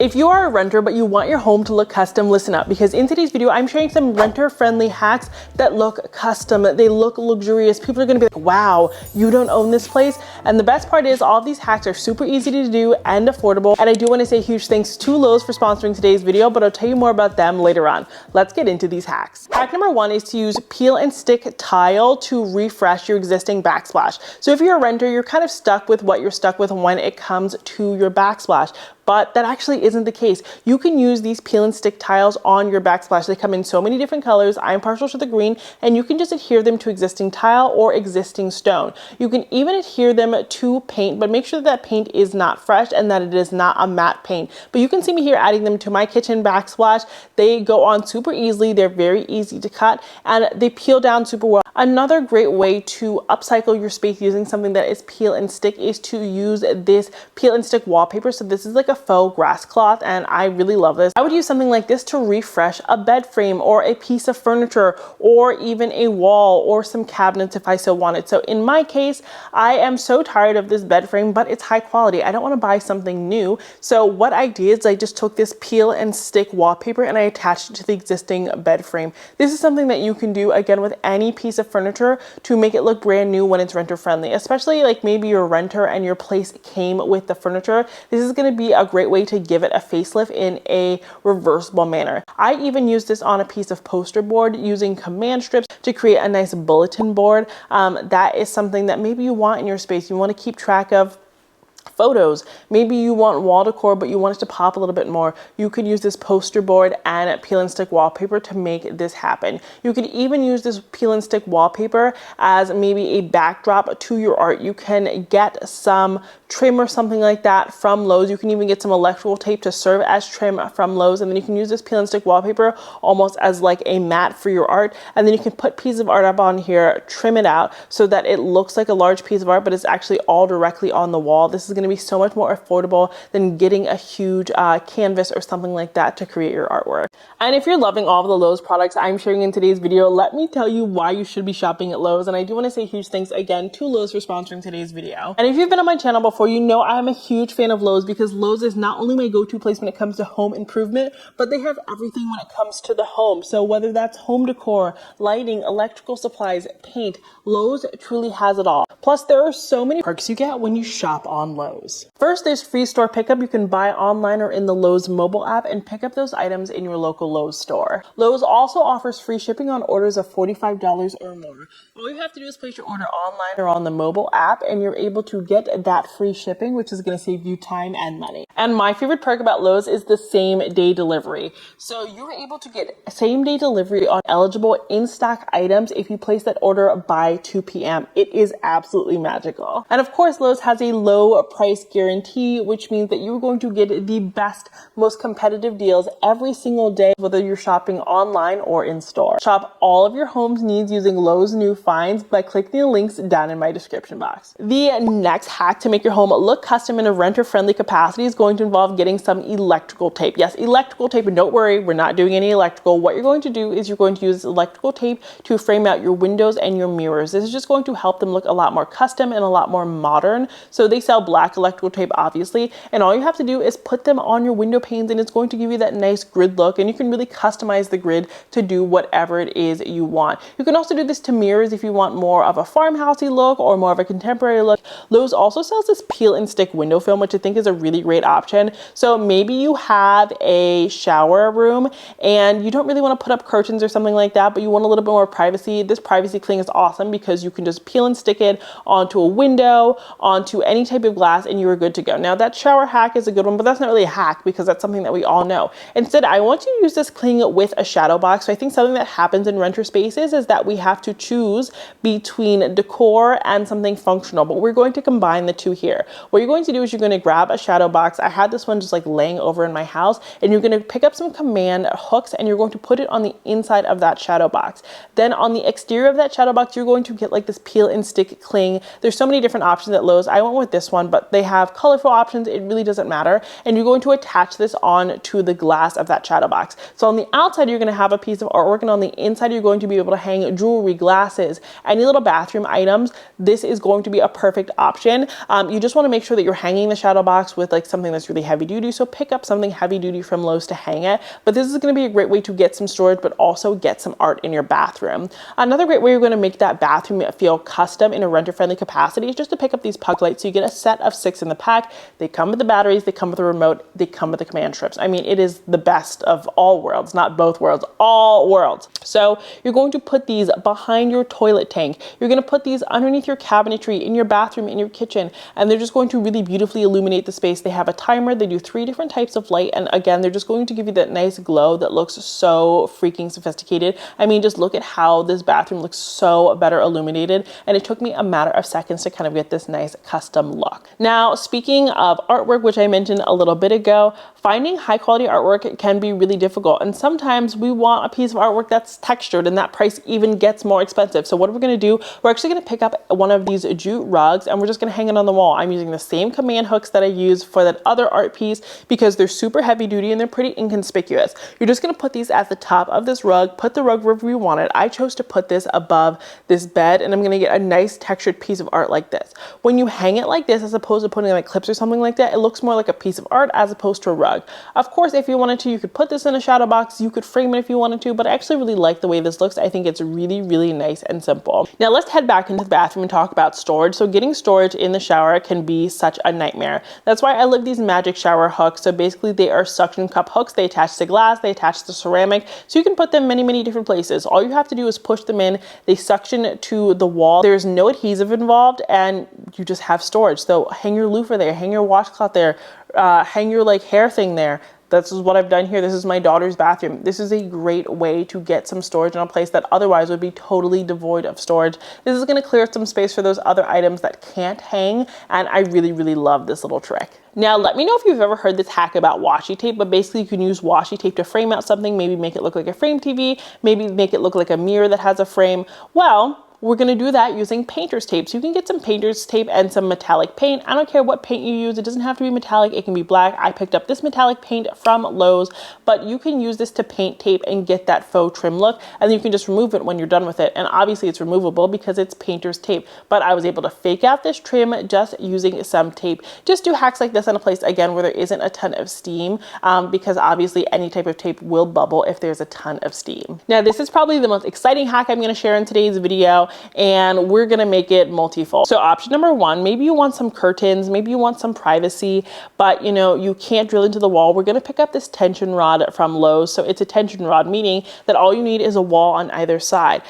If you are a renter but you want your home to look custom, listen up, because in today's video I'm sharing some renter-friendly hacks that look custom, they look luxurious. People are gonna be like, wow, you don't own this place? And the best part is all of these hacks are super easy to do and affordable. And I do want to say a huge thanks to Lowe's for sponsoring today's video, but I'll tell you more about them later on. Let's get into these hacks. Hack number one is to use peel and stick tile to refresh your existing backsplash. So if you're a renter, you're kind of stuck with what you're stuck with when it comes to your backsplash. But that actually isn't the case. You can use these peel and stick tiles on your backsplash. They come in so many different colors. I'm partial to the green, and you can just adhere them to existing tile or existing stone. You can even adhere them to paint, but make sure that paint is not fresh and that it is not a matte paint. But you can see me here adding them to my kitchen backsplash. They go on super easily. They're very easy to cut and they peel down super well. Another great way to upcycle your space using something that is peel and stick is to use this peel and stick wallpaper. So this is like a faux grass cloth and I really love this. I would use something like this to refresh a bed frame or a piece of furniture or even a wall or some cabinets if I so wanted. So in my case, I am so tired of this bed frame, but it's high quality. I don't want to buy something new. So what I did is I just took this peel and stick wallpaper and I attached it to the existing bed frame. This is something that you can do again with any piece of furniture to make it look brand new when it's renter friendly, especially like maybe you're a renter and your place came with the furniture. This is going to be a great way to give it a facelift in a reversible manner. I even use this on a piece of poster board using command strips to create a nice bulletin board. That is something that maybe you want in your space. You want to keep track of photos. Maybe you want wall decor, but you want it to pop a little bit more. You could use this poster board and peel and stick wallpaper to make this happen. You could even use this peel and stick wallpaper as maybe a backdrop to your art. You can get some trim or something like that from Lowe's. You can even get some electrical tape to serve as trim from Lowe's, and then you can use this peel and stick wallpaper almost as like a mat for your art, and then you can put pieces of art up on here, trim it out so that it looks like a large piece of art, but it's actually all directly on the wall. This is going to be so much more affordable than getting a huge canvas or something like that to create your artwork. And if you're loving all of the Lowe's products I'm sharing in today's video, let me tell you why you should be shopping at Lowe's. And I do want to say huge thanks again to Lowe's for sponsoring today's video. And if you've been on my channel before, you know I'm a huge fan of Lowe's because Lowe's is not only my go-to place when it comes to home improvement, but they have everything when it comes to the home. So whether that's home decor, lighting, electrical supplies, paint, Lowe's truly has it all. Plus, there are so many perks you get when you shop on Lowe's. First, there's free store pickup. You can buy online or in the Lowe's mobile app and pick up those items in your local Lowe's store. Lowe's also offers free shipping on orders of $45 or more. All you have to do is place your order online or on the mobile app and you're able to get that free shipping, which is going to save you time and money. And my favorite perk about Lowe's is the same day delivery. So you're able to get same day delivery on eligible in-stock items if you place that order by 2 p.m. It is absolutely magical. And of course, Lowe's has a low price guarantee, which means that you're going to get the best, most competitive deals every single day, whether you're shopping online or in store. Shop all of your home's needs using Lowe's new finds by clicking the links down in my description box. The next hack to make your home look custom in a renter-friendly capacity is going to involve getting some electrical tape. Yes, electrical tape, and don't worry, we're not doing any electrical. What you're going to do is you're going to use electrical tape to frame out your windows and your mirrors. This is just going to help them look a lot more custom and a lot more modern. So they sell black electrical tape, obviously, and all you have to do is put them on your window panes and it's going to give you that nice grid look, and you can really customize the grid to do whatever it is you want. You can also do this to mirrors if you want more of a farmhousey look or more of a contemporary look. Lowe's also sells this peel and stick window film, which I think is a really great option. So maybe you have a shower room and you don't really want to put up curtains or something like that, but you want a little bit more privacy. This privacy cling is awesome because you can just peel and stick it onto a window, onto any type of glass, and you are good to go. Now that shower hack is a good one, but that's not really a hack because that's something that we all know. Instead, I want you to use this cling with a shadow box. So I think something that happens in renter spaces is that we have to choose between decor and something functional, but we're going to combine the two here. What you're going to do is you're going to grab a shadow box. I had this one just like laying over in my house, and you're going to pick up some command hooks and you're going to put it on the inside of that shadow box. Then on the exterior of that shadow box, you're going to get like this peel and stick cling. There's so many different options at Lowe's. I went with this one, but but they have colorful options. It really doesn't matter. And you're going to attach this on to the glass of that shadow box. So on the outside, you're going to have a piece of artwork, and on the inside, you're going to be able to hang jewelry, glasses, any little bathroom items. This is going to be a perfect option. You just want to make sure that you're hanging the shadow box with like something that's really heavy duty. So pick up something heavy duty from Lowe's to hang it. But this is going to be a great way to get some storage, but also get some art in your bathroom. Another great way you're going to make that bathroom feel custom in a renter-friendly capacity is just to pick up these pug lights. So you get a set of 6 in the pack. They come with the batteries, they come with a remote, they come with the command strips. I mean, it is the best of all worlds, not both worlds, all worlds. So you're going to put these behind your toilet tank. You're going to put these underneath your cabinetry, in your bathroom, in your kitchen, and they're just going to really beautifully illuminate the space. They have a timer. They do 3 different types of light. And again, they're just going to give you that nice glow that looks so freaking sophisticated. I mean, just look at how this bathroom looks so better illuminated. And it took me a matter of seconds to kind of get this nice custom look. Now, speaking of artwork, which I mentioned a little bit ago, finding high quality artwork can be really difficult. And sometimes we want a piece of artwork that's textured, and that price even gets more expensive. So what we're going to do, we're actually going to pick up one of these jute rugs, and we're just going to hang it on the wall. I'm using the same command hooks that I use for that other art piece because they're super heavy duty and they're pretty inconspicuous. You're just going to put these at the top of this rug, put the rug wherever you want it. I chose to put this above this bed, and I'm going to get a nice textured piece of art like this. When you hang it like this, as opposed to putting like clips or something like that, it looks more like a piece of art as opposed to a rug. Of course, if you wanted to, you could put this in a shadow box, you could frame it if you wanted to, but I actually really like the way this looks. I think it's really, really nice and simple. Now let's head back into the bathroom and talk about storage. So getting storage in the shower can be such a nightmare. That's why I love these magic shower hooks. So basically they are suction cup hooks. They attach to glass, they attach to ceramic. So you can put them many, many different places. All you have to do is push them in. They suction to the wall. There's no adhesive involved, and you just have storage. So hang your loofah there, hang your washcloth there, hang your like hair thing there. This is what I've done here. This is my daughter's bathroom. This is a great way to get some storage in a place that otherwise would be totally devoid of storage. This is going to clear some space for those other items that can't hang, and I really, really love this little trick. Now, let me know if you've ever heard this hack about washi tape, but basically you can use washi tape to frame out something, maybe make it look like a frame TV, maybe make it look like a mirror that has a frame. Well, we're going to do that using painter's tape. So you can get some painter's tape and some metallic paint. I don't care what paint you use. It doesn't have to be metallic. It can be black. I picked up this metallic paint from Lowe's, but you can use this to paint tape and get that faux trim look. And then you can just remove it when you're done with it. And obviously it's removable because it's painter's tape, but I was able to fake out this trim just using some tape. Just do hacks like this in a place, again, where there isn't a ton of steam, because obviously any type of tape will bubble if there's a ton of steam. Now, this is probably the most exciting hack I'm going to share in today's video, and we're gonna make it multifold. So option number 1, maybe you want some curtains, maybe you want some privacy, but you know, you can't drill into the wall. We're gonna pick up this tension rod from Lowe's. So it's a tension rod, meaning that all you need is a wall on either side.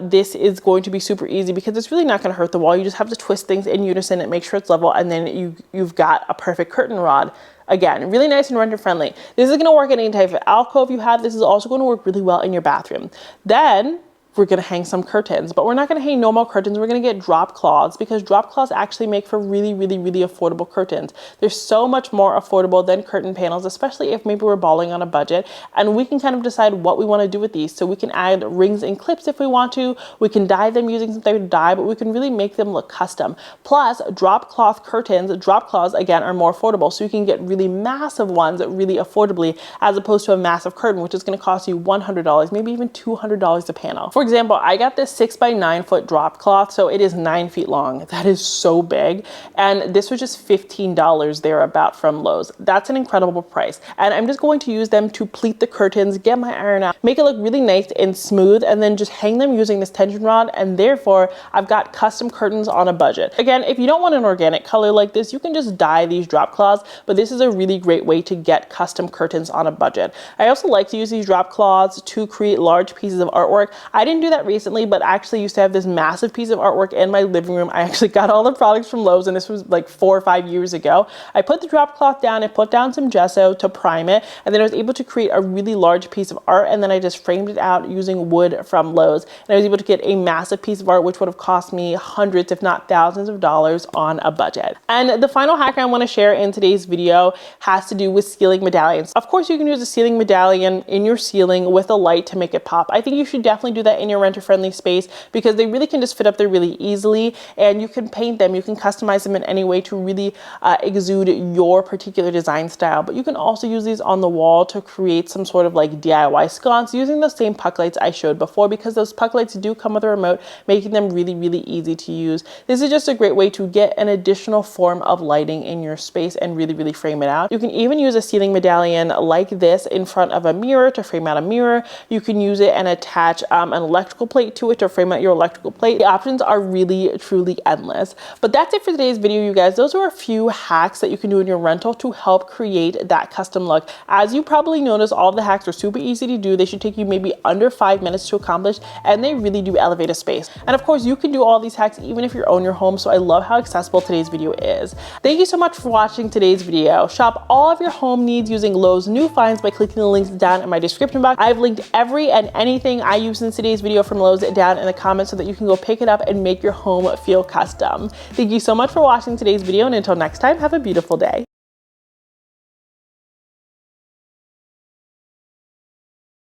This is going to be super easy because it's really not gonna hurt the wall. You just have to twist things in unison and make sure it's level, and then you've got a perfect curtain rod. Again, really nice and renter friendly. This is gonna work in any type of alcove you have. This is also gonna work really well in your bathroom. Then we're gonna hang some curtains, but we're not gonna hang normal curtains. We're gonna get drop cloths because drop cloths actually make for really, really, really affordable curtains. They're so much more affordable than curtain panels, especially if maybe we're balling on a budget, and we can kind of decide what we wanna do with these. So we can add rings and clips if we want to. We can dye them using some type of dye, but we can really make them look custom. Plus, drop cloth curtains, drop cloths, again, are more affordable. So you can get really massive ones really affordably, as opposed to a massive curtain, which is gonna cost you $100, maybe even $200 a panel. For example, I got this 6 by 9 foot drop cloth, so it is 9 feet long. That is so big, and this was just $15 thereabout from Lowe's. That's an incredible price, and I'm just going to use them to pleat the curtains, get my iron out, make it look really nice and smooth, and then just hang them using this tension rod, and therefore I've got custom curtains on a budget. Again, if you don't want an organic color like this, you can just dye these drop cloths, but this is a really great way to get custom curtains on a budget. I also like to use these drop cloths to create large pieces of artwork. I didn't do that recently, but I actually used to have this massive piece of artwork in my living room. I actually got all the products from Lowe's, and this was like 4 or 5 years ago. I put the drop cloth down, I put down some gesso to prime it, and then I was able to create a really large piece of art, and then I just framed it out using wood from Lowe's, and I was able to get a massive piece of art, which would have cost me hundreds, if not thousands of dollars on a budget. And the final hack I want to share in today's video has to do with ceiling medallions. Of course, you can use a ceiling medallion in your ceiling with a light to make it pop. I think you should definitely do that get in your renter-friendly space, because they really can just fit up there really easily, and you can paint them, you can customize them in any way to really exude your particular design style. But you can also use these on the wall to create some sort of like DIY sconce using those same puck lights I showed before, because those puck lights do come with a remote, making them really, really easy to use. This is just a great way to get an additional form of lighting in your space and really, really frame it out. You can even use a ceiling medallion like this in front of a mirror to frame out a mirror. You can use it and attach an electrical plate to it to frame out your electrical plate. The options are really, truly endless. But that's it for today's video, you guys. Those are a few hacks that you can do in your rental to help create that custom look. As you probably noticed, all of the hacks are super easy to do. They should take you maybe under 5 minutes to accomplish, and they really do elevate a space. And of course, you can do all these hacks even if you own your home, so I love how accessible today's video is. Thank you so much for watching today's video. Shop all of your home needs using Lowe's new finds by clicking the links down in my description box. I've linked every and anything I used in today's video from Lowe's down in the comments so that you can go pick it up and make your home feel custom. Thank you so much for watching today's video, and until next time, have a beautiful day.